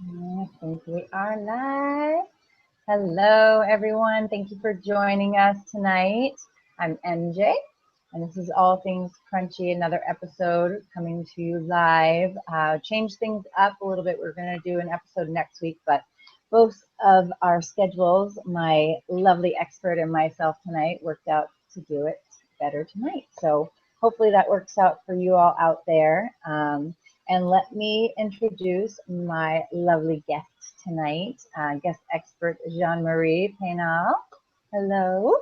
I think we are live. Hello, everyone. Thank you for joining us tonight. I'm MJ, and this is All Things Crunchy, another episode coming to you live. Change things up a little bit. We're going to do an episode next week, but both of our schedules, my lovely expert and myself tonight, worked out to do it better tonight. So hopefully that works out for you all out there. And let me introduce my lovely guest tonight, guest expert Jeanne-Marie Paynel. Hello.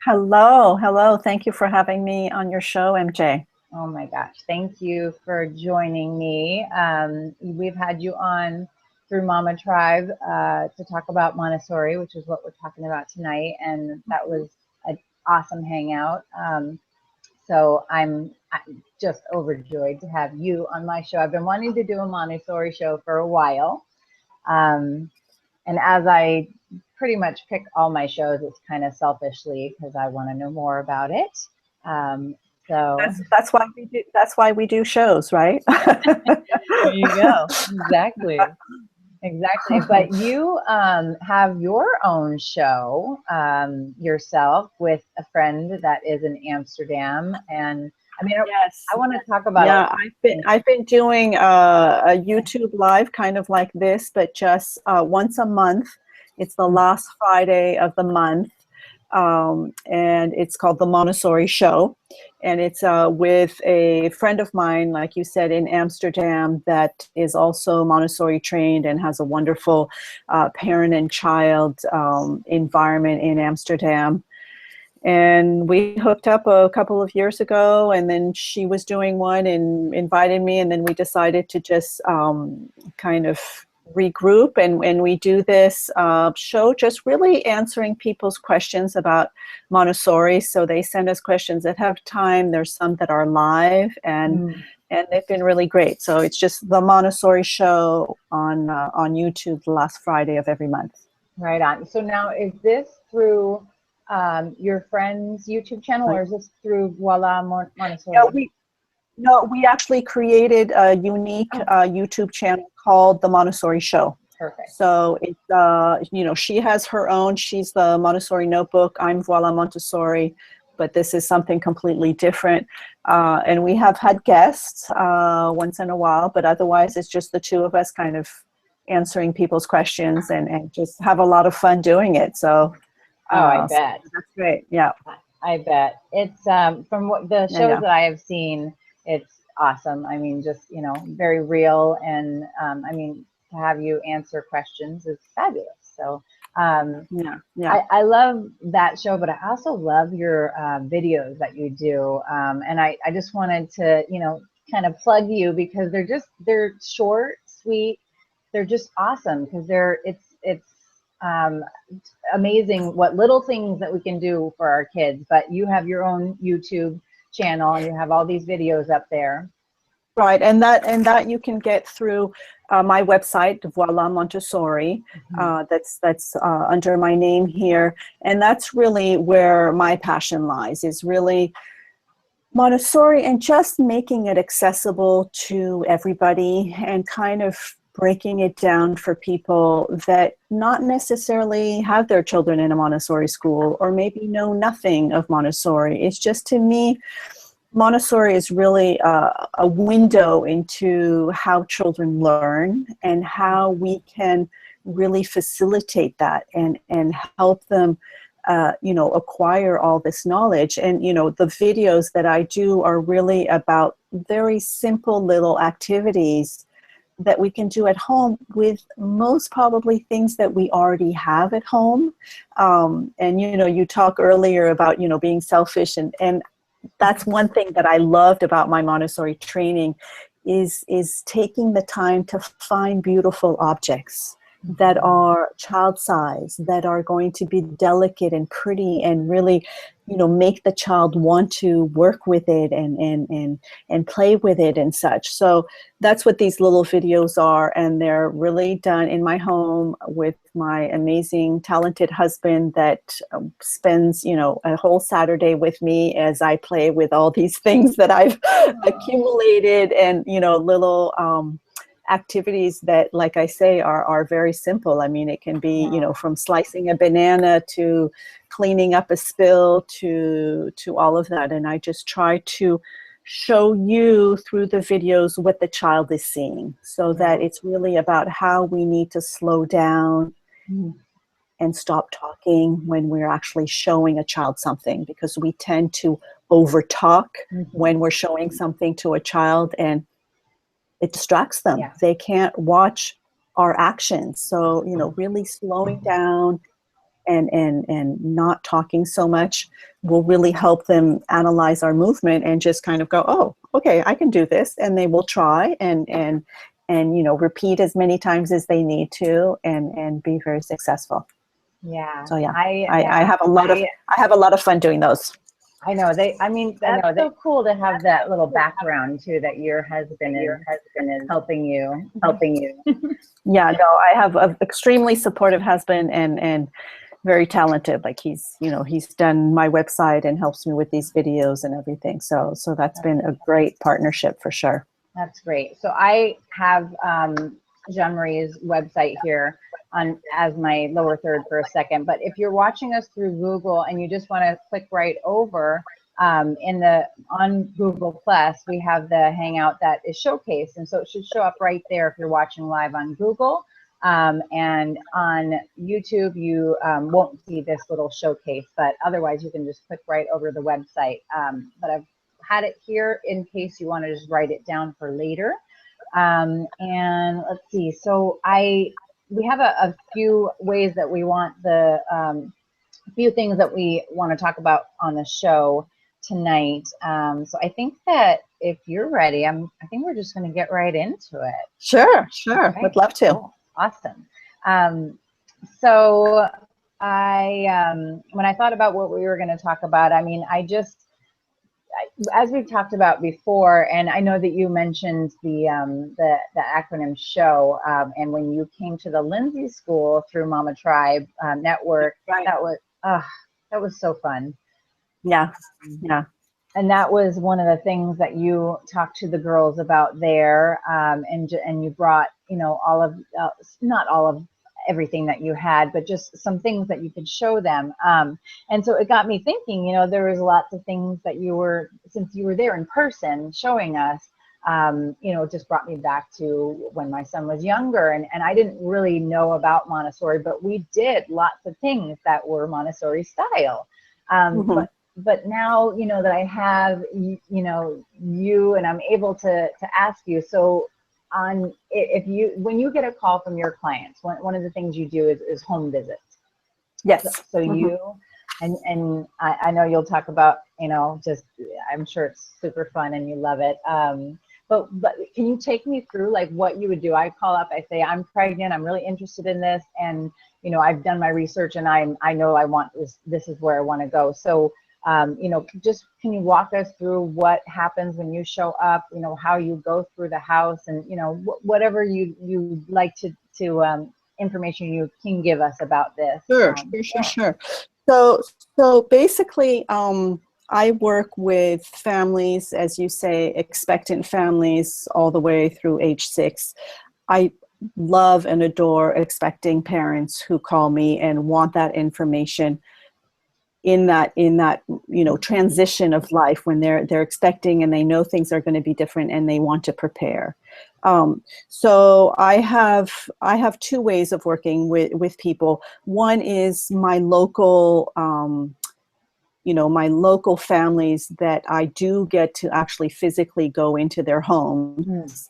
Hello, hello. Thank you for having me on your show, MJ. Oh my gosh, thank you for joining me. We've had you on through Mama Tribe to talk about Montessori, which is what we're talking about tonight, and that was an awesome hangout. So I'm just overjoyed to have you on my show. I've been wanting to do a Montessori show for a while. And as I pretty much pick all my shows, it's kind of selfishly because I want to know more about it. So that's why we do. That's why we do shows, right? there you go. Exactly. Exactly. But you have your own show yourself with a friend that is in Amsterdam. And I mean, Yes. I want to talk about I've been doing a YouTube live kind of like this, but just once a month. It's the last Friday of the month. And it's called the Montessori Show. And it's with a friend of mine, like you said, in Amsterdam that is also Montessori trained and has a wonderful parent and child environment in Amsterdam. And we hooked up a couple of years ago, and then she was doing one and invited me, and then we decided to just kind of regroup, and we do this show just really answering people's questions about Montessori. So they send us questions that have time. There's some that are live, and they've been really great. So it's just the Montessori Show on YouTube the last Friday of every month. Right on. So now, is this through your friend's YouTube channel, or is this through Voila Montessori? We actually created a unique YouTube channel called The Montessori Show. Perfect. So it's, she has her own. She's the Montessori Notebook. I'm Voila Montessori, but this is something completely different. And we have had guests once in a while, but otherwise it's just the two of us kind of answering people's questions and just have a lot of fun doing it. So, I bet. So that's great. Yeah. I bet. It's from what the shows that I have seen, it's awesome. I mean, just, very real. And I mean, to have you answer questions is fabulous. So I love that show, but I also love your videos that you do. And I just wanted to, kind of plug you because they're short, sweet. They're just awesome because it's amazing what little things that we can do for our kids. But you have your own YouTube channel and you have all these videos up there. Right, and that you can get through my website, Voila Montessori. That's under my name here, and that's really where my passion lies. Is really Montessori and just making it accessible to everybody and kind of breaking it down for people that not necessarily have their children in a Montessori school or maybe know nothing of Montessori. It's just, to me, Montessori is really a window into how children learn and how we can really facilitate that and help them acquire all this knowledge. And, the videos that I do are really about very simple little activities that we can do at home with most probably things that we already have at home. And, you talk earlier about, being selfish, and that's one thing that I loved about my Montessori training is taking the time to find beautiful objects that are child size, that are going to be delicate and pretty and really, make the child want to work with it and play with it and such. So that's what these little videos are, and they're really done in my home with my amazing, talented husband that spends, a whole Saturday with me as I play with all these things that I've accumulated and, little activities that, like I say, are very simple. I mean, it can be, you know, from slicing a banana to cleaning up a spill to all of that. And I just try to show you through the videos what the child is seeing, so that it's really about how we need to slow down and stop talking when we're actually showing a child something, because we tend to over talk when we're showing something to a child, and it distracts them. Yeah. They can't watch our actions. So, you know, really slowing down and not talking so much will really help them analyze our movement and just kind of go, oh, okay, I can do this. And they will try and you know, repeat as many times as they need to, and be very successful. Yeah. So yeah, I have a lot of fun doing those. I know that's so cool to have that little background too, that your husband is helping you. Yeah, no, I have an extremely supportive husband and very talented. Like he's done my website and helps me with these videos and everything. So that's been a great partnership for sure. That's great. So I have Jeanne-Marie's website here on as my lower third for a second, but if you're watching us through Google and you just want to click right over on Google Plus, we have the Hangout that is showcased, and so it should show up right there if you're watching live on Google. And on YouTube, you won't see this little showcase, but otherwise you can just click right over the website. But I've had it here in case you want to just write it down for later. And let's see, so we have a few ways that we want a few things that we want to talk about on the show tonight. So I think that if you're ready, I think we're just going to get right into it. Sure. Okay. Would love to. Cool. Awesome. So when I thought about what we were going to talk about, I mean, as we've talked about before, and I know that you mentioned the acronym SHOW, and when you came to the Lindsay School through Mama Tribe Network, right. that was so fun. Yeah. And that was one of the things that you talked to the girls about there, and you brought, you know, not all of everything that you had, but just some things that you could show them. And so it got me thinking, you know, there was lots of things that since you were there in person showing us, you know, it just brought me back to when my son was younger, and I didn't really know about Montessori, but we did lots of things that were Montessori style. But now, you know, that I have, you know, you, and I'm able to ask you, so when you get a call from your clients, one of the things you do is home visits. Yes. So you, and I know you'll talk about, you know, just, I'm sure it's super fun and you love it. But can you take me through like what you would do? I call up, I say, I'm pregnant, I'm really interested in this, and, you know, I've done my research and I know I want this is where I want to go. So, you know, just can you walk us through what happens when you show up, you know, how you go through the house, and, you know, whatever you like to information you can give us about this. Sure. So basically, I work with families, as you say, expectant families all the way through age 6. I love and adore expecting parents who call me and want that information in that you know, transition of life when they're expecting and they know things are going to be different and they want to prepare. So I have two ways of working with people. One is my local you know, my local families that I do get to actually physically go into their homes.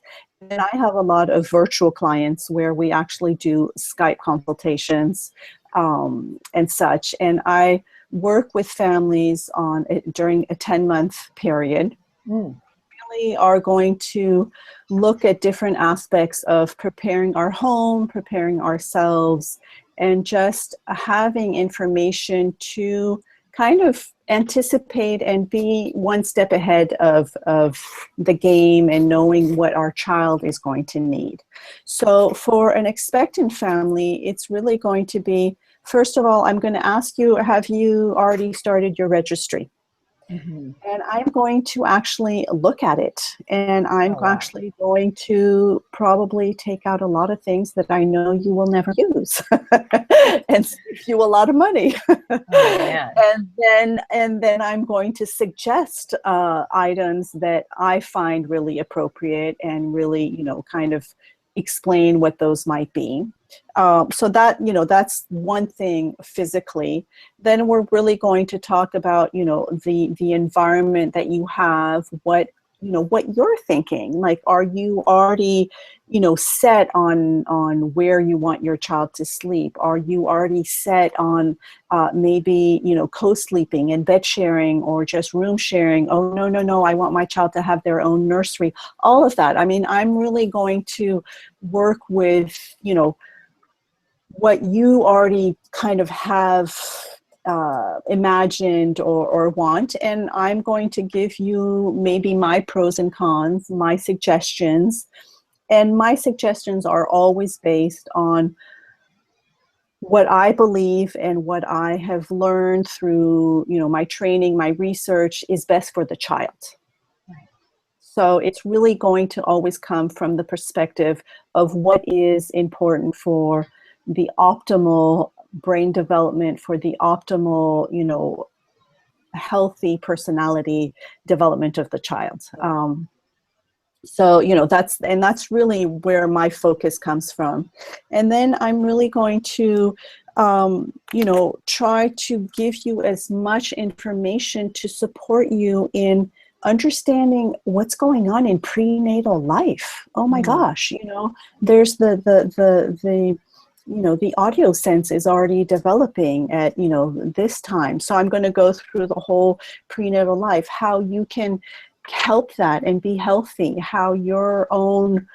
And I have a lot of virtual clients where we actually do Skype consultations and such. And I work with families during a 10-month period. Really are going to look at different aspects of preparing our home, preparing ourselves, and just having information to kind of anticipate and be one step ahead of the game and knowing what our child is going to need. So for an expectant family, it's really going to be, first of all, I'm going to ask you, have you already started your registry? And I'm going to actually look at it, and I'm Oh, wow. actually going to probably take out a lot of things that I know you will never use and save you a lot of money. Oh, man. And then I'm going to suggest items that I find really appropriate and really, kind of explain what those might be. So that, that's one thing physically. Then we're really going to talk about, the environment that you have, what you're thinking. Like, are you already, set on where you want your child to sleep? Are you already set on maybe, co-sleeping and bed sharing or just room sharing? Oh, no, I want my child to have their own nursery. All of that. I mean, I'm really going to work with, what you already kind of have imagined or want, and I'm going to give you maybe my pros and cons, my suggestions, and my suggestions are always based on what I believe and what I have learned through, my training, my research is best for the child. Right. So it's really going to always come from the perspective of what is important for the optimal brain development, for the optimal, healthy personality development of the child. So, that's really where my focus comes from. And then I'm really going to, try to give you as much information to support you in understanding what's going on in prenatal life. Oh my gosh, there's the audio sense is already developing at, this time. So I'm going to go through the whole prenatal life, how you can help that and be healthy, how your own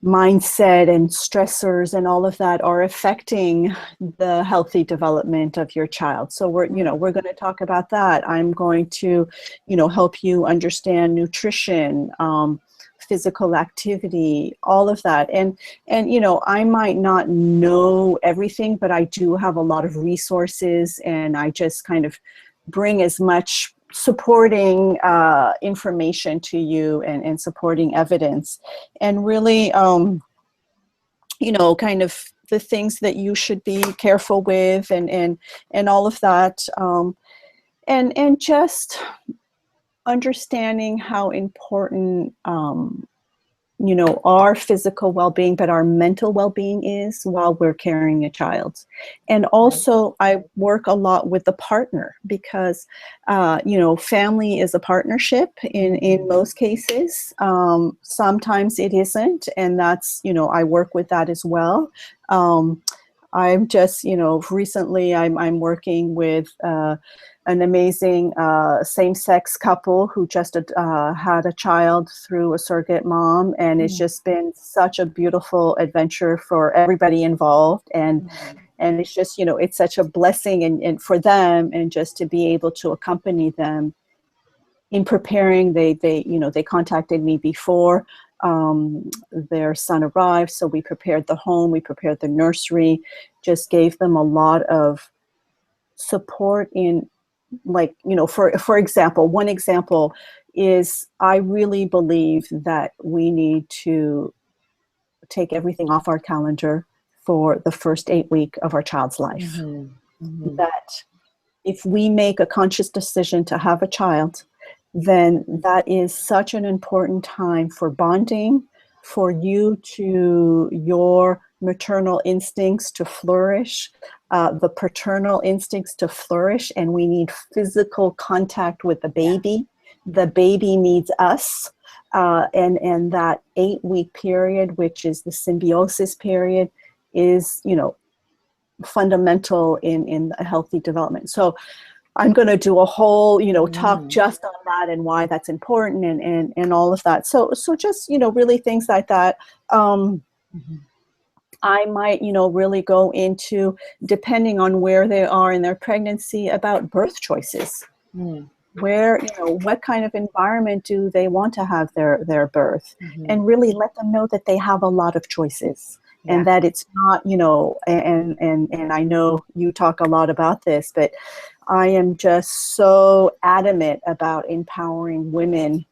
mindset and stressors and all of that are affecting the healthy development of your child. So we're going to talk about that. I'm going to, help you understand nutrition, physical activity, all of that. And I might not know everything, but I do have a lot of resources, and I just kind of bring as much supporting information to you and supporting evidence, and really, kind of the things that you should be careful with, and all of that, and just understanding how important our physical well-being, but our mental well-being is while we're carrying a child. And also I work a lot with the partner, because family is a partnership in most cases. Sometimes it isn't, and that's, I work with that as well. I'm just, recently I'm working with an amazing same-sex couple who just had a child through a surrogate mom, and it's just been such a beautiful adventure for everybody involved, and it's just, it's such a blessing and for them, and just to be able to accompany them in preparing. They contacted me before their son arrived, so we prepared the home, we prepared the nursery, just gave them a lot of support in, like, for example, one example is, I really believe that we need to take everything off our calendar for the first 8 weeks of our child's life. That if we make a conscious decision to have a child, then that is such an important time for bonding, for your maternal instincts to flourish, the paternal instincts to flourish, and we need physical contact with the baby. The baby needs us, and that 8-week period, which is the symbiosis period, is, fundamental in a healthy development. So I'm going to do a whole, talk just on that and why that's important, and all of that. So just, really things like that. I might, really go into, depending on where they are in their pregnancy, about birth choices. Where, what kind of environment do they want to have their birth, and really let them know that they have a lot of choices. And that it's not, and I know you talk a lot about this, but I am just so adamant about empowering women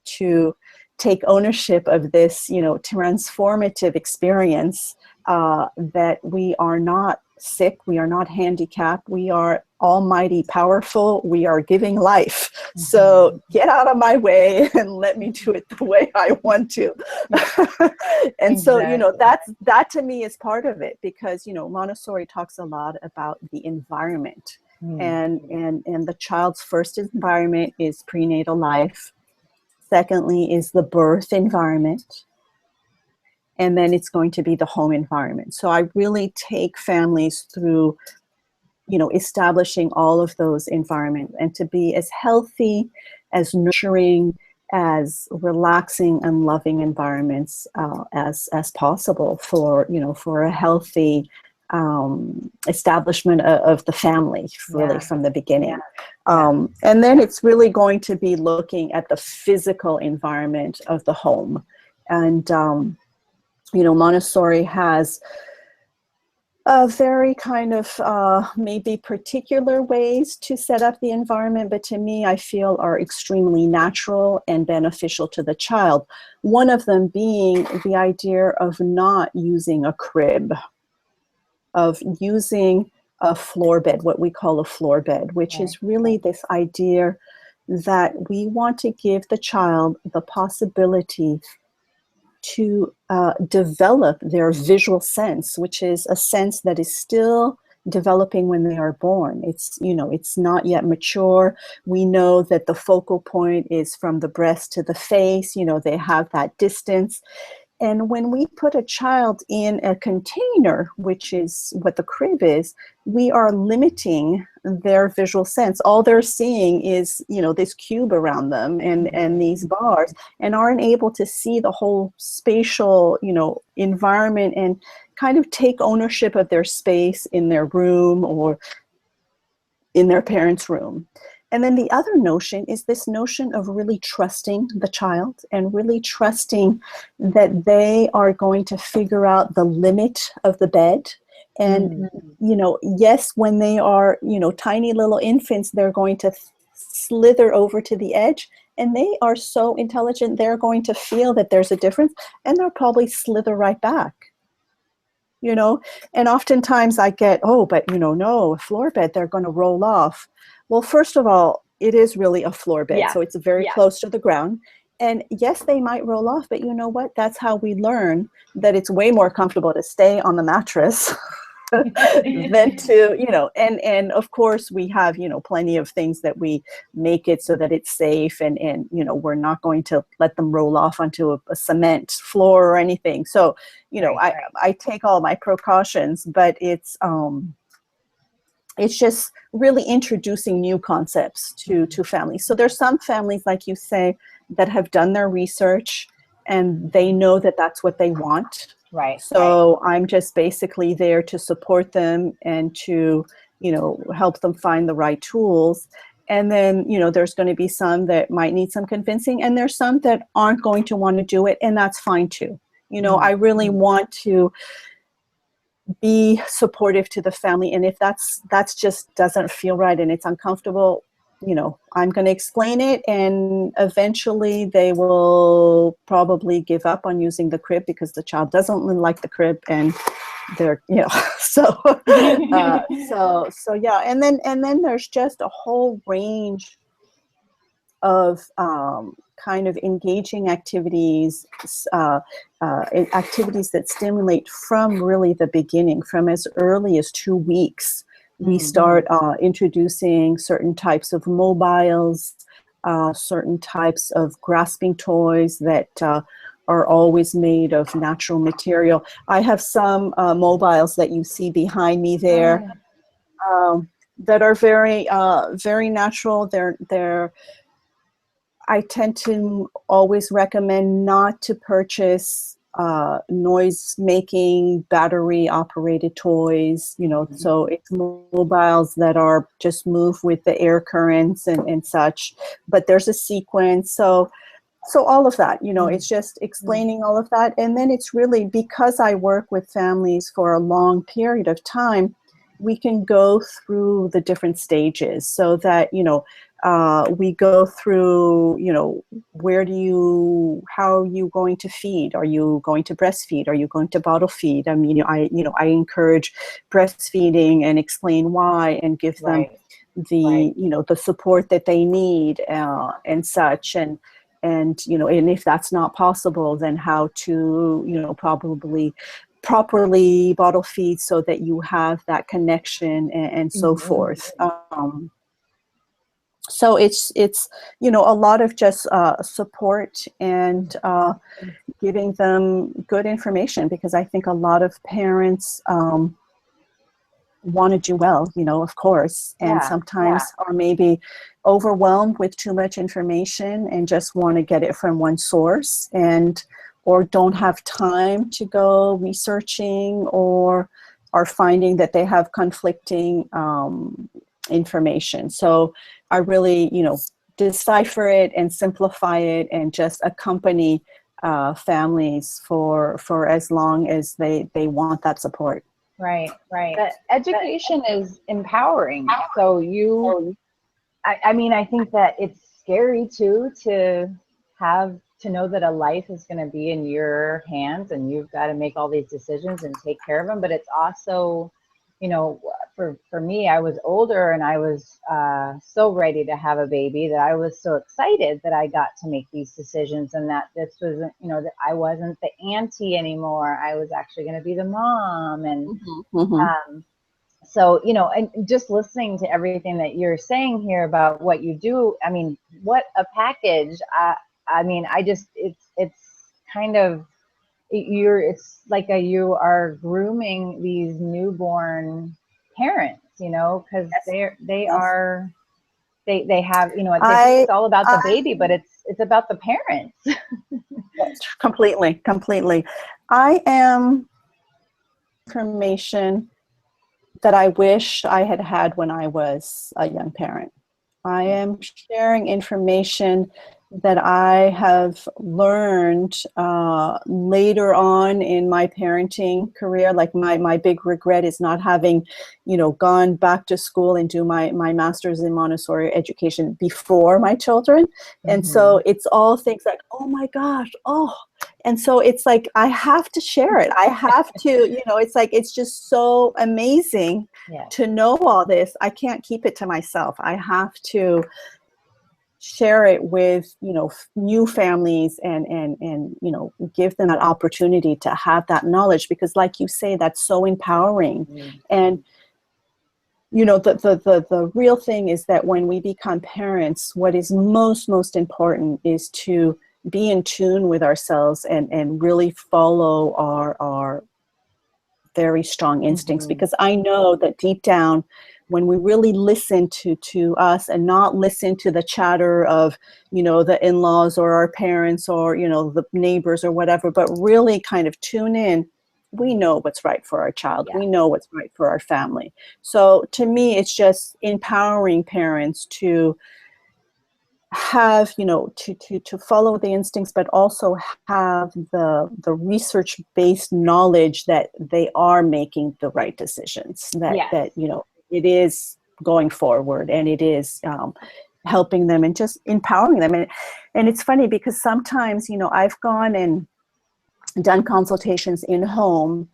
to take ownership of this, transformative experience, that we are not sick, we are not handicapped, we are almighty powerful, we are giving life. So get out of my way and let me do it the way I want to. And so, that to me is part of it, because, Montessori talks a lot about the environment. And the child's first environment is prenatal life. Secondly is the birth environment. And then it's going to be the home environment. So I really take families through, establishing all of those environments, and to be as healthy, as nurturing, as relaxing and loving environments as possible for a healthy establishment of the family, really, from the beginning. And then it's really going to be looking at the physical environment of the home. And Montessori has a very kind of maybe particular ways to set up the environment, but to me, I feel are extremely natural and beneficial to the child. One of them being the idea of not using a crib, of using a floor bed, what we call a floor bed, which is really this idea that we want to give the child the possibility to develop their visual sense, which is a sense that is still developing when they are born. It's, it's not yet mature. We know that the focal point is from the breast to the face, they have that distance. And when we put a child in a container, which is what the crib is, we are limiting their visual sense. All they're seeing is, this cube around them and these bars, and aren't able to see the whole spatial, environment and kind of take ownership of their space in their room or in their parents' room. And then the other notion is this notion of really trusting the child and really trusting that they are going to figure out the limit of the bed. And, yes, when they are, tiny little infants, they're going to slither over to the edge, and they are so intelligent, they're going to feel that there's a difference, and they'll probably slither right back. And oftentimes I get, but no, a floor bed, they're going to roll off. Well, first of all, it is really a floor bed, so it's very close to the ground. And yes, they might roll off, but you know what? That's how we learn that it's way more comfortable to stay on the mattress than to, and of course we have, plenty of things that we make it so that it's safe, and we're not going to let them roll off onto a cement floor or anything. So, I take all my precautions, but it's just really introducing new concepts to families. So there's some families, like you say, that have done their research and they know that that's what they want. Right. So I'm just basically there to support them and to, help them find the right tools. And then, there's going to be some that might need some convincing, and there's some that aren't going to want to do it, and that's fine too. I really want to be supportive to the family, and if that's just doesn't feel right and it's uncomfortable, I'm going to explain it, and eventually they will probably give up on using the crib because the child doesn't like the crib, and they're so yeah. And then there's just a whole range of kind of engaging activities, activities that stimulate from really the beginning, from as early as 2 weeks. We start introducing certain types of mobiles, certain types of grasping toys that are always made of natural material. I have some mobiles that you see behind me there that are very, very natural. I tend to always recommend not to purchase noise-making, battery-operated toys, so it's mobiles that are just move with the air currents and such, but there's a sequence. So all of that, it's just explaining all of that. And then it's really, because I work with families for a long period of time, we can go through the different stages so that, we go through, how are you going to feed? Are you going to breastfeed? Are you going to bottle feed? I mean, I encourage breastfeeding and explain why and give them the support that they need and such. And if that's not possible, then how to, probably properly bottle feed so that you have that connection and so forth. So it's a lot of just support and giving them good information, because I think a lot of parents want to do well, of course, and sometimes are maybe overwhelmed with too much information and just want to get it from one source, or don't have time to go researching, or are finding that they have conflicting information. So I really, decipher it and simplify it and just accompany families for as long as they want that support. Right. But education is empowering. So I think that it's scary too to know that a life is going to be in your hands and you've got to make all these decisions and take care of them. But it's also, for me, I was older and I was so ready to have a baby that I was so excited that I got to make these decisions, and that this wasn't, that I wasn't the auntie anymore. I was actually going to be the mom. And so, and just listening to everything that you're saying here about what you do, I mean, what a package. It's kind of, it's like you are grooming these newborn parents, because they have, it's all about the baby, but it's about the parents. Completely. I am information that I wish I had had when I was a young parent. I am sharing information that I have learned later on in my parenting career. Like my big regret is not having, gone back to school and do my master's in Montessori education before my children. And so it's all things like, oh my gosh, and so it's like, I have to share it. I have to, it's like, it's just so amazing to know all this. I can't keep it to myself. I have to share it with, new families and give them an opportunity to have that knowledge, because like you say, that's so empowering. And, the real thing is that when we become parents, what is most important is to be in tune with ourselves and really follow our very strong instincts, because I know that deep down, when we really listen to us and not listen to the chatter of, the in-laws or our parents or, the neighbors or whatever, but really kind of tune in, we know what's right for our child. We know what's right for our family. So to me, it's just empowering parents to have, to follow the instincts, but also have the research-based knowledge that they are making the right decisions, that it is going forward, and it is helping them and just empowering them. And it's funny because sometimes, I've gone and done consultations in home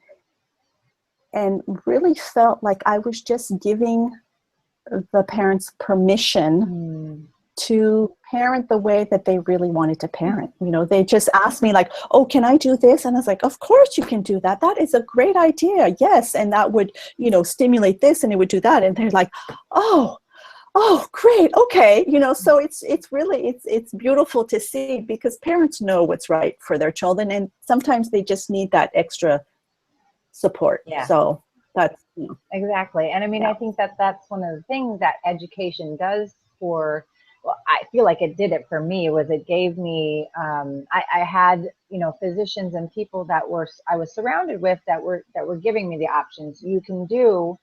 and really felt like I was just giving the parents permission to parent the way that they really wanted to parent. They just asked me like, oh, can I do this? And I was like, of course you can do that. That is a great idea. Yes. And that would, stimulate this, and it would do that. And they're like, oh, great. Okay. So it's really, it's beautiful to see, because parents know what's right for their children. And sometimes they just need that extra support. So that's, Exactly. And I think that's one of the things that education does I feel like it did it for me, was it gave me, I had, physicians and people that I was surrounded with that were giving me the options. You can do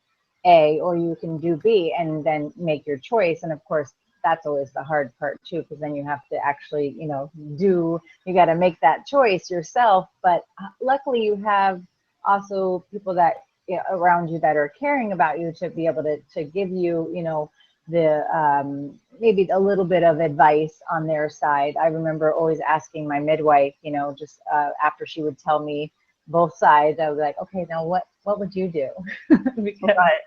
A or you can do B, and then make your choice. And of course, that's always the hard part too, because then you have to actually, you got to make that choice yourself. But luckily you have also people that around you that are caring about you to be able to give you, the maybe a little bit of advice on their side. I remember always asking my midwife, just after she would tell me both sides, I was like, okay, now what would you do? Because Right.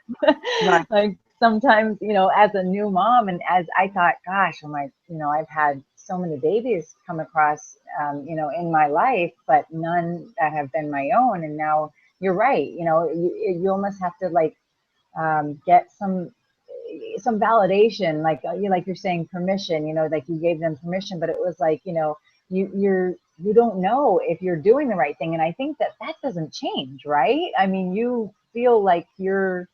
like sometimes, as a new mom, and as I thought, gosh, I've had so many babies come across, in my life, but none that have been my own. And now you're right, you almost have to like get some validation, like you're saying, permission, like you gave them permission, but it was like, you don't know if you're doing the right thing. And I think that doesn't change, right? I mean, you feel like you're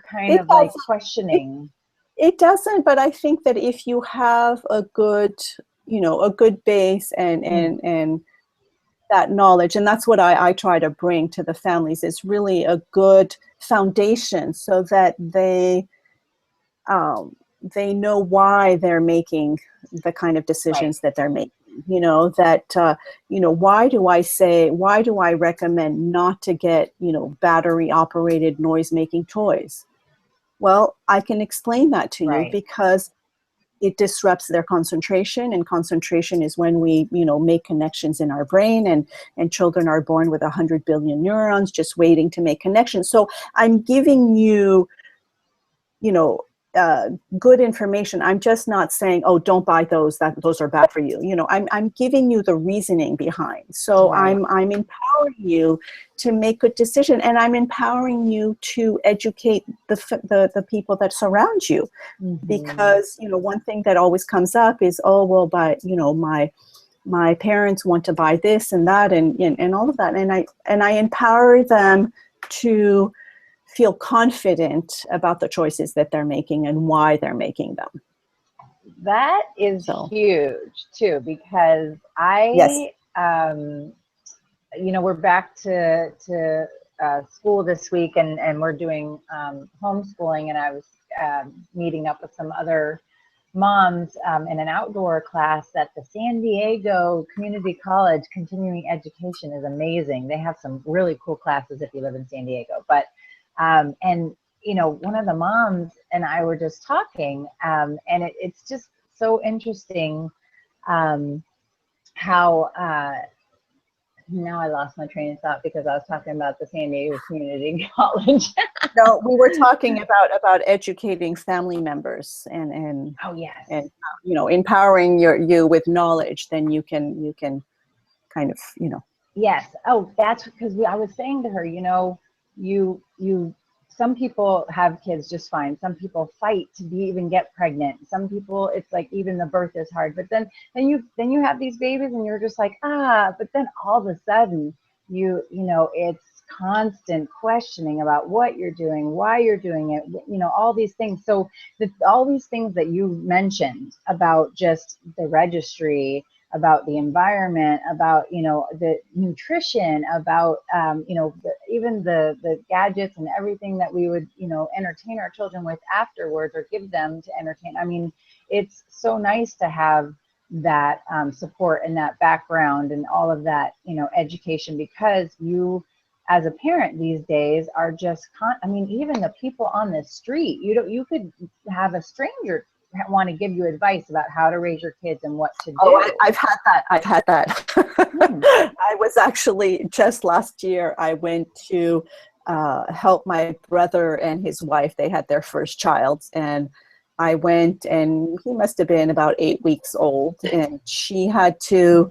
kind It of like doesn't. It, questioning. it doesn't, but I think that if you have a good, a good base and that knowledge, and that's what I try to bring to the families, is really a good foundation so that they know why they're making the kind of Right. decisions that they're making. Why do I recommend not to get, battery operated noise making toys? Well, I can explain that to you Right. because it disrupts their concentration, and concentration is when we, make connections in our brain, and children are born with 100 billion neurons just waiting to make connections. So I'm giving you, you know, good information. I'm just not saying, oh, don't buy those, those are bad for you. I'm giving you the reasoning behind. So Right. I'm empowering you to make good decision, and I'm empowering you to educate the people that surround you. Mm-hmm. Because, one thing that always comes up is, oh, well, but, my parents want to buy this and that and all of that. And I empower them to feel confident about the choices that they're making and why they're making them. That is So, huge too, because yes. we're back to school this week, and we're doing homeschooling, and I was meeting up with some other moms in an outdoor class at the San Diego Community College. Continuing education is amazing. They have some really cool classes if you live in San Diego. But and one of the moms and I were just talking, and it's just so interesting how now I lost my train of thought because I was talking about the San Diego Community College. No, we were talking about educating family members Oh yes. and empowering you with knowledge. Then you can kind of Yes. Oh, that's because I was saying to her, you some people have kids just fine. Some people fight to even get pregnant. Some people, it's like even the birth is hard. But then you have these babies and you're just like, but then all of a sudden it's constant questioning about what you're doing, why you're doing it, all these things. So all these things that you mentioned about just the registry, about the environment, about the nutrition, about even the gadgets and everything that we would entertain our children with afterwards or give them to entertain. I mean, it's so nice to have that support and that background and all of that education, because you as a parent these days are just I mean, even the people on the street, you could have a stranger want to give you advice about how to raise your kids and what to do. Oh, I've had that. I've had that. Hmm. I was actually, just last year, I went to help my brother and his wife. They had their first child, and I went, and he must have been about 8 weeks old, and she had to,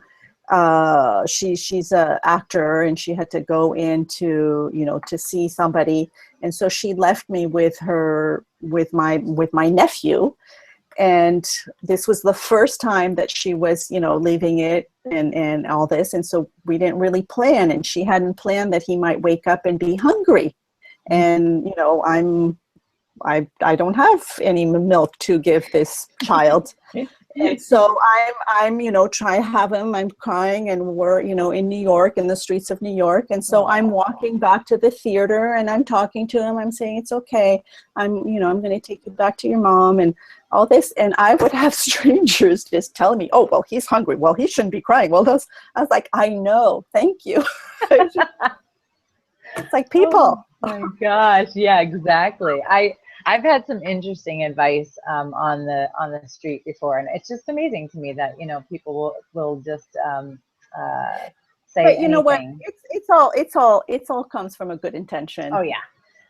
she's a actor, and she had to go in to, to see somebody. And so she left me with my nephew. And this was the first time that she was, leaving it and all this. And so we didn't really plan, and she hadn't planned that he might wake up and be hungry. And, I don't have any milk to give this child. And so I'm, trying to have him, I'm crying, and we're, in New York, in the streets of New York. And so I'm walking back to the theater, and I'm talking to him. I'm saying, it's okay. I'm going to take you back to your mom and all this. And I would have strangers just telling me, oh, well, he's hungry. Well, he shouldn't be crying. Well, I was like, I know. Thank you. It's like Oh people. my gosh. Yeah, exactly. I've had some interesting advice on the street before, and it's just amazing to me that, people will just say But you know what? anything. It's all comes from a good intention. Oh yeah.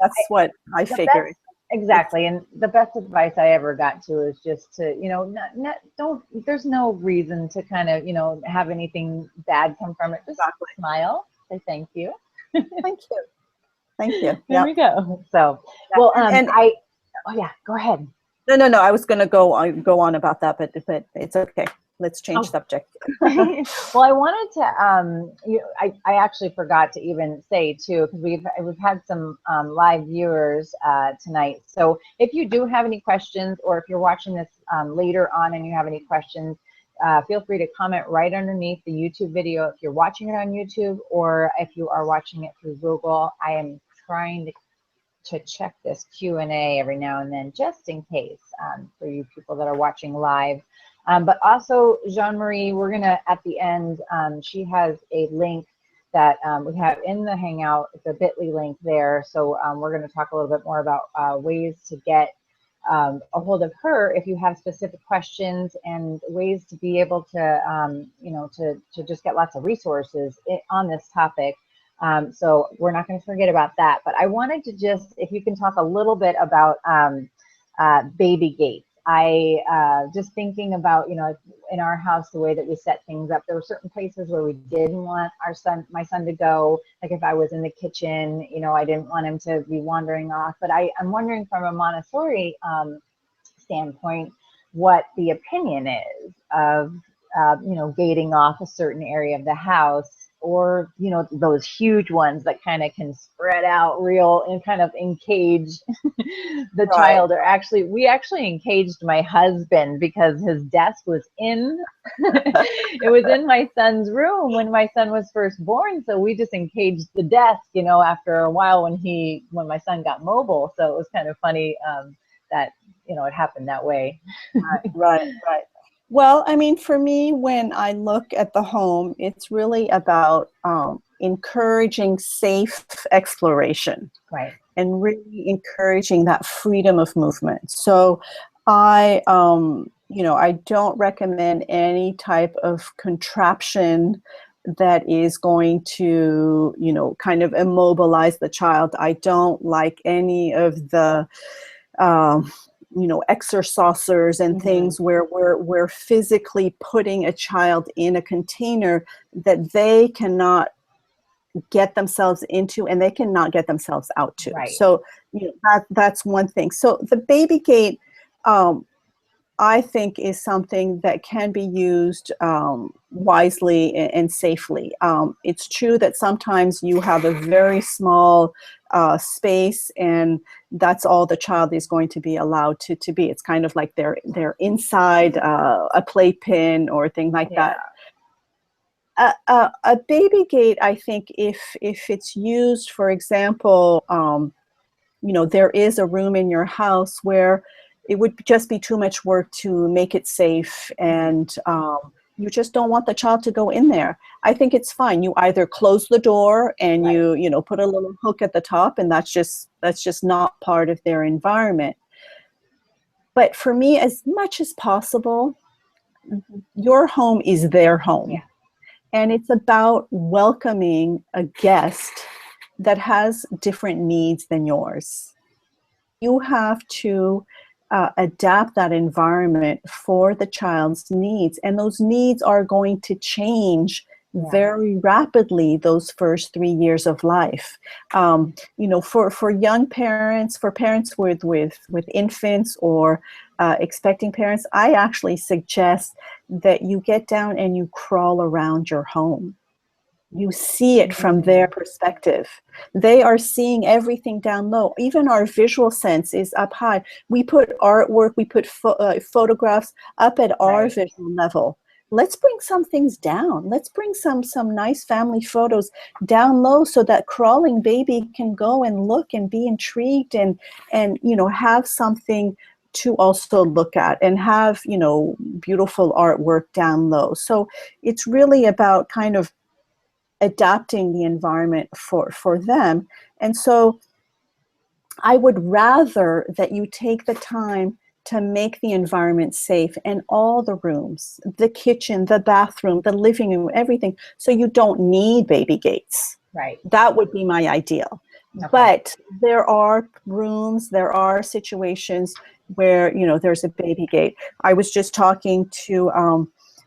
That's what I The best, figured. It's exactly, and the best advice I ever got to is just to, don't, there's no reason to kind of, have anything bad come from it. Just exactly. smile, say thank you. Thank you. Thank you. There Yeah. we go. So, Yeah. well, And oh yeah, go ahead. no. I was going to go on about that, but it's okay. Let's change Oh, subject. well, I wanted to, I actually forgot to even say too, because we've had some live viewers tonight. So if you do have any questions, or if you're watching this later on and you have any questions, feel free to comment right underneath the YouTube video if you're watching it on YouTube, or if you are watching it through Google. I am trying to check this Q&A every now and then, just in case, for you people that are watching live. But also, Jeanne-Marie, we're gonna, at the end, she has a link that we have in the Hangout. It's a bit.ly link there. So we're gonna talk a little bit more about ways to get a hold of her if you have specific questions, and ways to be able to, to just get lots of resources on this topic. So we're not going to forget about that. But I wanted to just, if you can talk a little bit about baby gates. I just thinking about, in our house, the way that we set things up, there were certain places where we didn't want my son to go. Like if I was in the kitchen, I didn't want him to be wandering off. But I'm wondering from a Montessori standpoint, what the opinion is of, gating off a certain area of the house, or, those huge ones that kind of can spread out real and kind of encage the Right. child. Or actually, we actually encaged my husband because his desk was in, it was in my son's room when my son was first born. So we just encaged the desk, after a while when my son got mobile. So it was kind of funny that, it happened that way. Right. Well, I mean, for me, when I look at the home, it's really about encouraging safe exploration. Right. And really encouraging that freedom of movement. So I don't recommend any type of contraption that is going to, kind of immobilize the child. I don't like any of the, exercisers and things where we're physically putting a child in a container that they cannot get themselves into and they cannot get themselves out to. Right. So that's one thing. So the baby gate, I think, is something that can be used wisely and safely. It's true that sometimes you have a very small space, and that's all the child is going to be allowed to be. It's kind of like they're inside a playpen or thing like that. A baby gate, I think, if it's used, for example, there is a room in your house where it would just be too much work to make it safe, and you just don't want the child to go in there. I think it's fine. You either close the door and Right. you put a little hook at the top, and that's just not part of their environment. But for me, as much as possible, your home is their home. Yeah. And it's about welcoming a guest that has different needs than yours. You have to adapt that environment for the child's needs. And those needs are going to change very rapidly those first 3 years of life. For young parents, for parents with infants or expecting parents, I actually suggest that you get down and you crawl around your home. You see it from their perspective. They are seeing everything down low. Even our visual sense is up high. We put artwork, we put photographs up at our visual level. Let's bring some things down. Let's bring some nice family photos down low so that crawling baby can go and look and be intrigued and have something to also look at, and have beautiful artwork down low. So it's really about kind of adapting the environment for them. And so I would rather that you take the time to make the environment safe, and all the rooms, the kitchen, the bathroom, the living room, everything, so you don't need baby gates. Right. That would be my ideal. Okay. But there are rooms, there are situations where, there's a baby gate. I was just talking to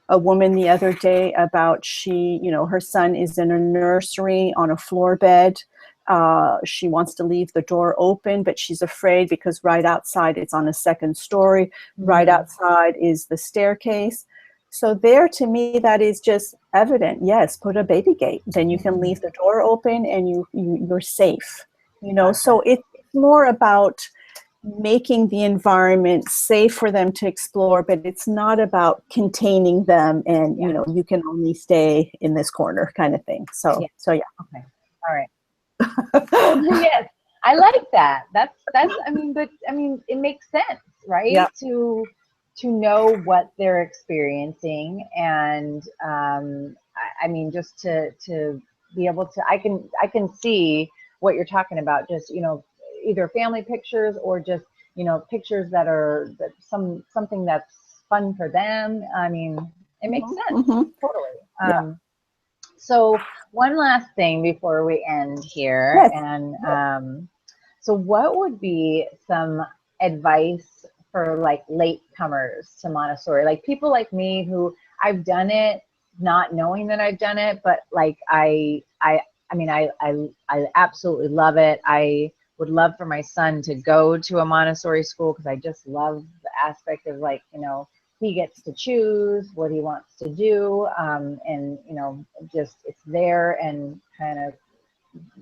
a woman the other day about her son is in a nursery on a floor bed. She wants to leave the door open, but she's afraid because right outside, it's on a second story. Mm-hmm. Right outside is the staircase. So there, to me, that is just evident. Yes, put a baby gate. Then you can leave the door open and you're safe. So it's more about making the environment safe for them to explore, but it's not about containing them and, you can only stay in this corner kind of thing. So yeah. Okay. All right. Yes, I like that. That's. It makes sense, right? Yeah. To know what they're experiencing, and just to be able to. I can see what you're talking about. Just either family pictures or just pictures that are something that's fun for them. I mean, it makes sense. Mm-hmm. Totally. So one last thing before we end here, yes. and so what would be some advice for like late comers to Montessori, like people like me who I've done it not knowing that I've done it, but like I absolutely love it. I would love for my son to go to a Montessori school because I just love the aspect of like, he gets to choose what he wants to do, and just it's there and kind of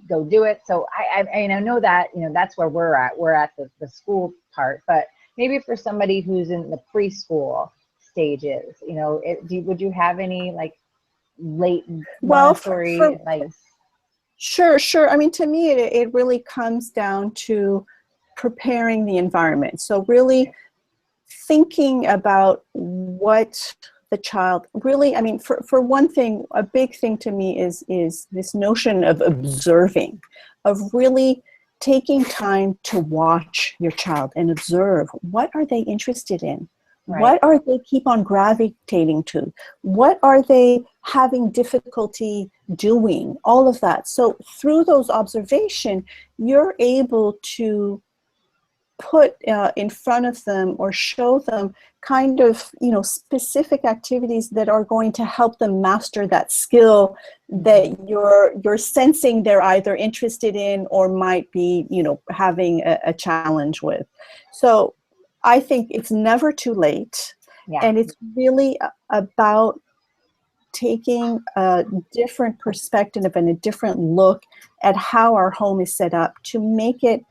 go do it. So I know that that's where we're at. We're at the school part, but maybe for somebody who's in the preschool stages, would you have any like late Montessori advice? Sure. I mean, to me, it really comes down to preparing the environment. So really thinking about what the child really, for one thing, a big thing to me is this notion of observing, of really taking time to watch your child and observe what are they interested in. Right. What are they keep on gravitating to? What are they having difficulty doing? All of that. So through those observation, you're able to put in front of them or show them kind of, specific activities that are going to help them master that skill that you're sensing they're either interested in or might be, having a challenge with. So I think it's never too late. Yeah. And it's really about taking a different perspective and a different look at how our home is set up to make it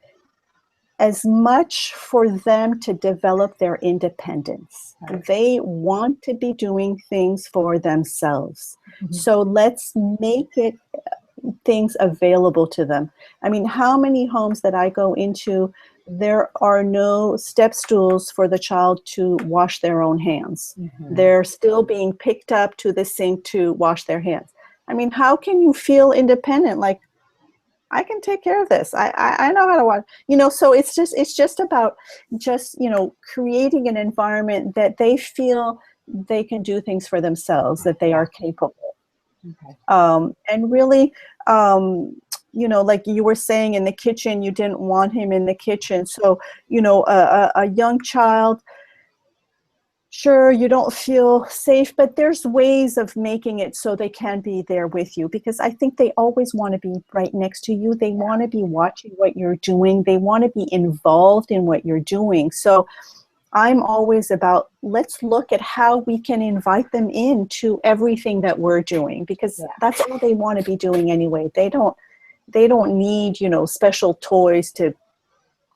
as much for them to develop their independence. Right. They want to be doing things for themselves. Mm-hmm. So let's make it things available to them. I mean, how many homes that I go into, there are no step stools for the child to wash their own hands. Mm-hmm. They're still being picked up to the sink to wash their hands. I mean, how can you feel independent? Like, I can take care of this. I know how to watch, so it's just about creating an environment that they feel they can do things for themselves, that they are capable. Okay. And really, like you were saying in the kitchen, you didn't want him in the kitchen. So, a young child, sure, you don't feel safe, but there's ways of making it so they can be there with you, because I think they always want to be right next to you. They want to be watching what you're doing. They want to be involved in what you're doing. So I'm always about, let's look at how we can invite them into everything that we're doing, because that's all they want to be doing anyway. They don't need, special toys to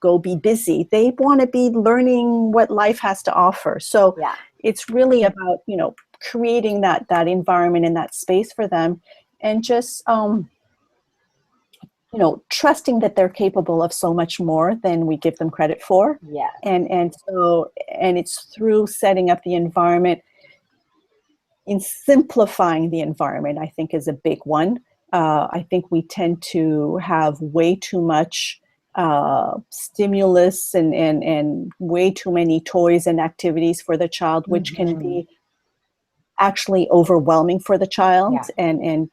go be busy. They want to be learning what life has to offer. So it's really about, creating that environment and that space for them, and just, trusting that they're capable of so much more than we give them credit for. Yeah. And it's through setting up the environment, in simplifying the environment, I think is a big one. I think we tend to have way too much stimulus and way too many toys and activities for the child, which can be actually overwhelming for the child, and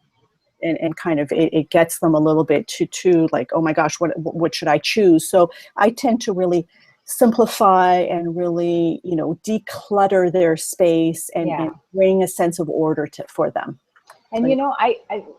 kind of it gets them a little bit too like, oh my gosh, what should I choose? So I tend to really simplify and really, declutter their space and bring a sense of order for them. And I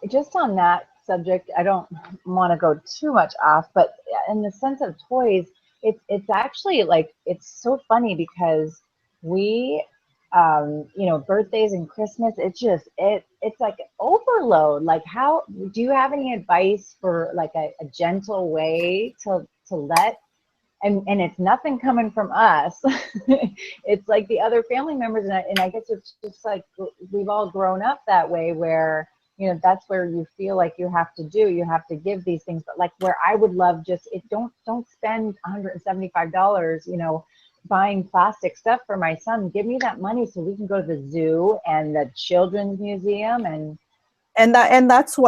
just on that subject, I don't want to go too much off, but in the sense of toys, it's actually like, it's so funny because we, birthdays and Christmas, it's like overload. Like, how do you have any advice for like a gentle way to let, and it's nothing coming from us. It's like the other family members, and I guess it's just like we've all grown up that way, where that's where you feel like you have to give these things. But like, where I would love don't spend $175, buying plastic stuff for my son. Give me that money so we can go to the zoo and the children's museum and that's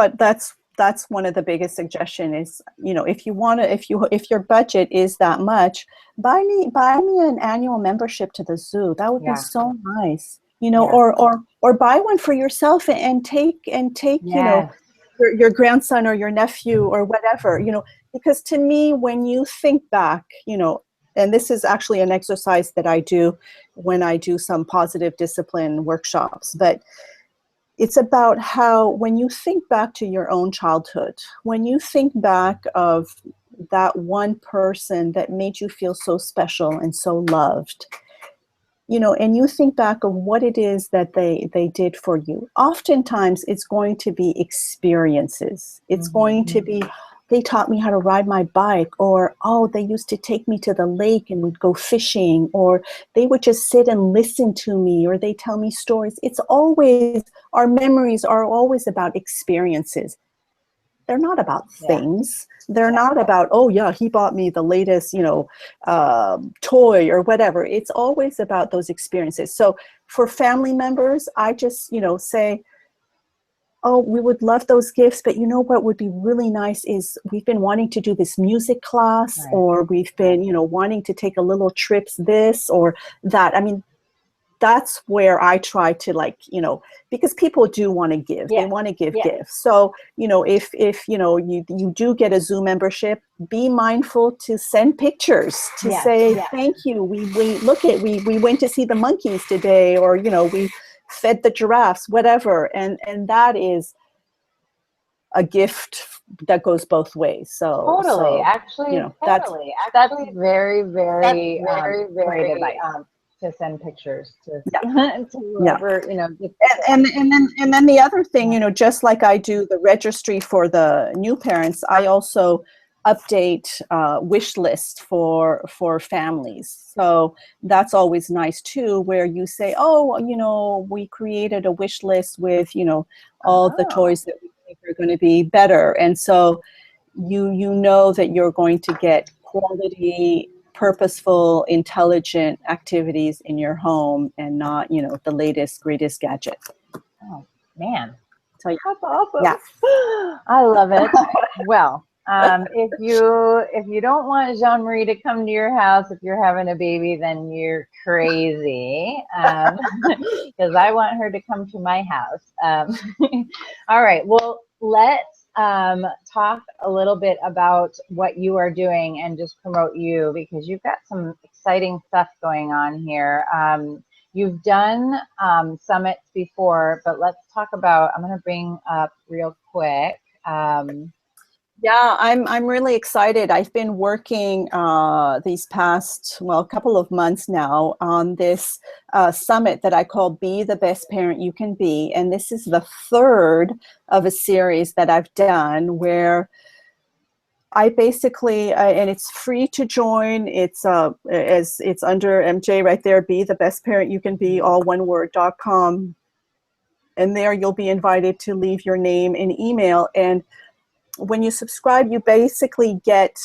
one of the biggest suggestion is, if you want to, if your budget is that much, buy me an annual membership to the zoo. That would be so nice, or buy one for yourself and take your grandson or your nephew or whatever, because to me, when you think back, and this is actually an exercise that I do when I do some positive discipline workshops, but it's about how, when you think back to your own childhood, when you think back of that one person that made you feel so special and so loved, and you think back of what it is that they did for you, oftentimes it's going to be experiences. It's going to be, they taught me how to ride my bike, or, oh, they used to take me to the lake and we'd go fishing, or they would just sit and listen to me, or they tell me stories. It's always, our memories are always about experiences. They're not about things. They're not about, oh yeah, he bought me the latest, toy or whatever. It's always about those experiences. So for family members, I just, say, oh, we would love those gifts, but what would be really nice is, we've been wanting to do this music class, or we've been, wanting to take a little trips, this or that. I mean, that's where I try to because people do want to give, they want to give gifts. So, if you do get a zoo membership, be mindful to send pictures to say, thank you. We went to see the monkeys today, or, we fed the giraffes, whatever. And that is a gift that goes both ways. So totally, actually, that's very, very, great advice. To send pictures to whoever, and then the other thing, just like I do the registry for the new parents, I also update wish lists for families. So that's always nice too, where you say, oh, we created a wish list with, all the toys that we think are going to be better. And so you know that you're going to get quality, purposeful, intelligent activities in your home, and not, the latest, greatest gadget. Oh man, that's awesome. Yeah. I love it. Well, if you don't want Jeanne-Marie to come to your house if you're having a baby, then you're crazy. Because I want her to come to my house. All right. Well, let's talk a little bit about what you are doing and just promote you, because you've got some exciting stuff going on here. You've done summits before, but let's talk about, I'm going to bring up real quick. Yeah, I'm really excited. I've been working these past, a couple of months now on this summit that I call Be the Best Parent You Can Be. And this is the third of a series that I've done, where I basically, and it's free to join. It's it's under MJ right there, Be the Best Parent You Can Be, all one word.com. And there you'll be invited to leave your name and email. And when you subscribe, you basically get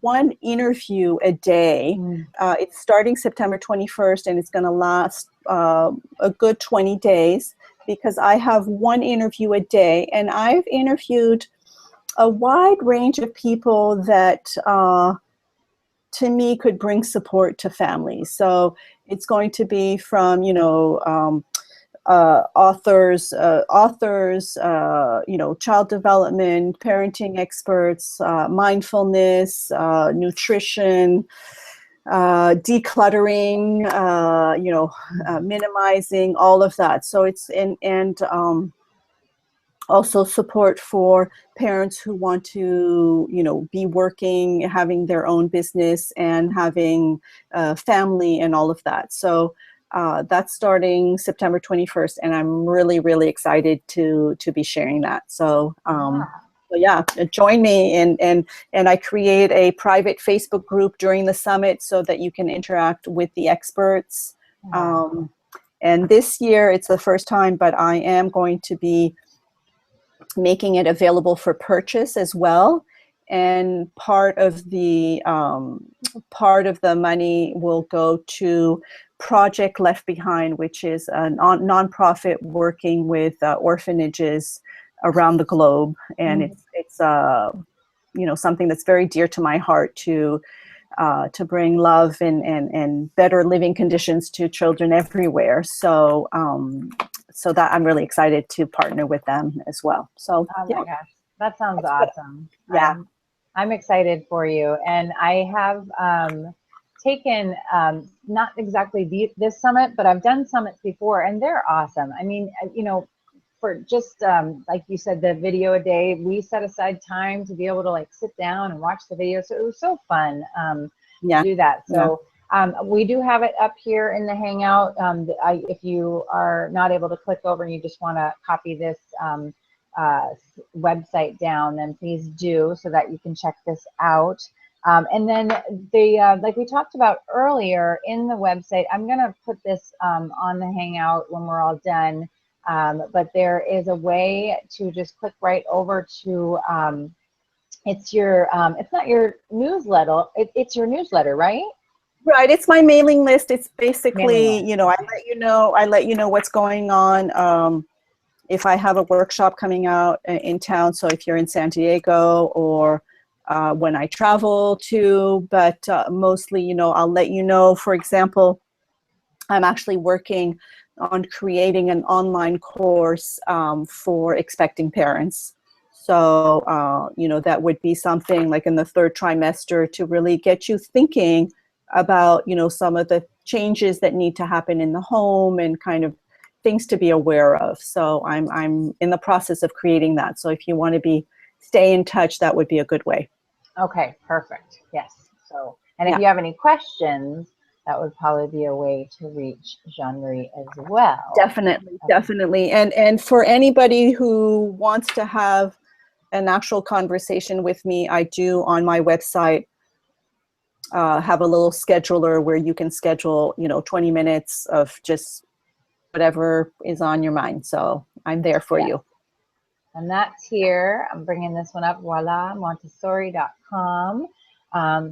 one interview a day. It's starting September 21st, and it's going to last a good 20 days, because I have one interview a day, and I've interviewed a wide range of people that to me could bring support to families. So it's going to be from, authors, child development, parenting experts, mindfulness, nutrition, decluttering, minimizing, all of that. So it's and also support for parents who want to, be working, having their own business, and having family and all of that. So that's starting September 21st, and I'm really, really excited to be sharing that. So, join me, and I create a private Facebook group during the summit so that you can interact with the experts. And this year, it's the first time, but I am going to be making it available for purchase as well. And part of the money will go to Project Left Behind, which is a nonprofit working with orphanages around the globe. And it's something that's very dear to my heart, to bring love and better living conditions to children everywhere. So so that I'm really excited to partner with them as well. So oh my gosh, that sounds That's awesome. Yeah. I'm excited for you. And I have taken not exactly this summit, but I've done summits before, and they're awesome. I mean, for just like you said, the video a day, we set aside time to be able to like sit down and watch the video. So it was so fun to do that. So we do have it up here in the Hangout. If you are not able to click over and you just want to copy this website down, then please do, so that you can check this out. And then like we talked about earlier in the website, I'm going to put this on the Hangout when we're all done. But there is a way to just click right over to, it's not your newsletter, it's your newsletter, right? Right, it's my mailing list. It's basically, Mailing list. I let you know what's going on. If I have a workshop coming out in town, so if you're in San Diego, or when I travel to, but mostly, I'll let you know. For example, I'm actually working on creating an online course for expecting parents. So, that would be something like in the third trimester to really get you thinking about, some of the changes that need to happen in the home and kind of things to be aware of. So I'm in the process of creating that. So if you want to stay in touch, that would be a good way. Okay, perfect. Yes. So, and if you have any questions, that would probably be a way to reach Jeanne-Marie as well. Definitely. And for anybody who wants to have an actual conversation with me, I do on my website have a little scheduler where you can schedule, 20 minutes of just whatever is on your mind. So I'm there for you. And that's here. I'm bringing this one up, Voila Montessori.com.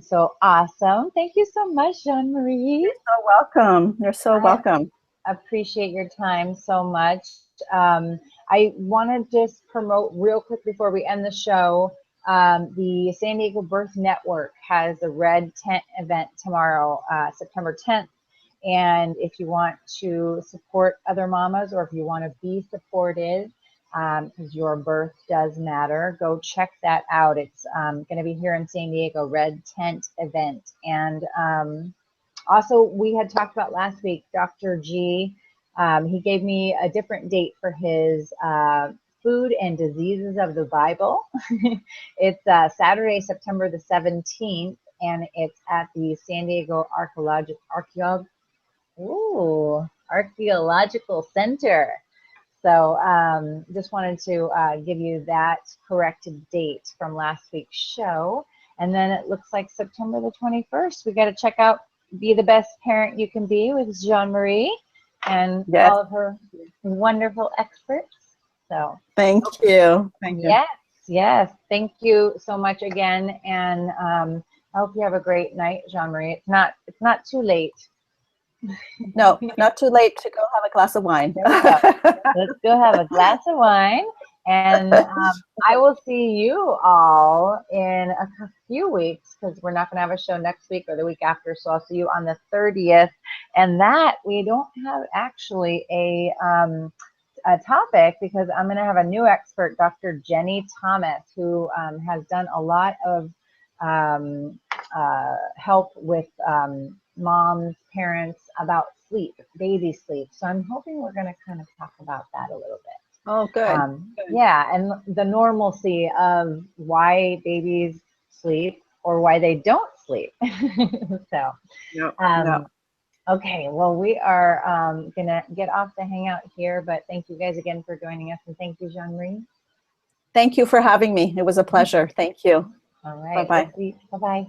So awesome. Thank you so much, Jeanne-Marie. You're so welcome. You're so welcome. Appreciate your time so much. I want to just promote real quick before we end the show. The San Diego Birth Network has a Red Tent event tomorrow, September 10th. And if you want to support other mamas, or if you want to be supported, because your birth does matter, go check that out. It's going to be here in San Diego, Red Tent event. And also, we had talked about last week, Dr. G, he gave me a different date for his Food and Diseases of the Bible. It's Saturday, September the 17th, and it's at the San Diego Archaeological Center. So just wanted to give you that corrected date from last week's show. And then it looks like September the 21st, we got to check out Be the Best Parent You Can Be with Jeanne-Marie and all of her wonderful experts. So thank you. Yes. Thank you so much again. And I hope you have a great night, Jeanne-Marie. It's not too late. No, not too late to go have a glass of wine. There we go. Let's go have a glass of wine. And I will see you all in a few weeks because we're not going to have a show next week or the week after. So I'll see you on the 30th. And that we don't have actually a topic because I'm going to have a new expert, Dr. Jenny Thomas, who has done a lot of help with moms, parents about sleep, baby sleep. So I'm hoping we're going to kind of talk about that a little bit. Oh, good. Yeah, and the normalcy of why babies sleep or why they don't sleep. So, okay, well, we are going to get off the hangout here, but thank you guys again for joining us, and thank you, Jeanne-Marie. Thank you for having me. It was a pleasure. Thank you. All right. Bye-bye. Bye-bye.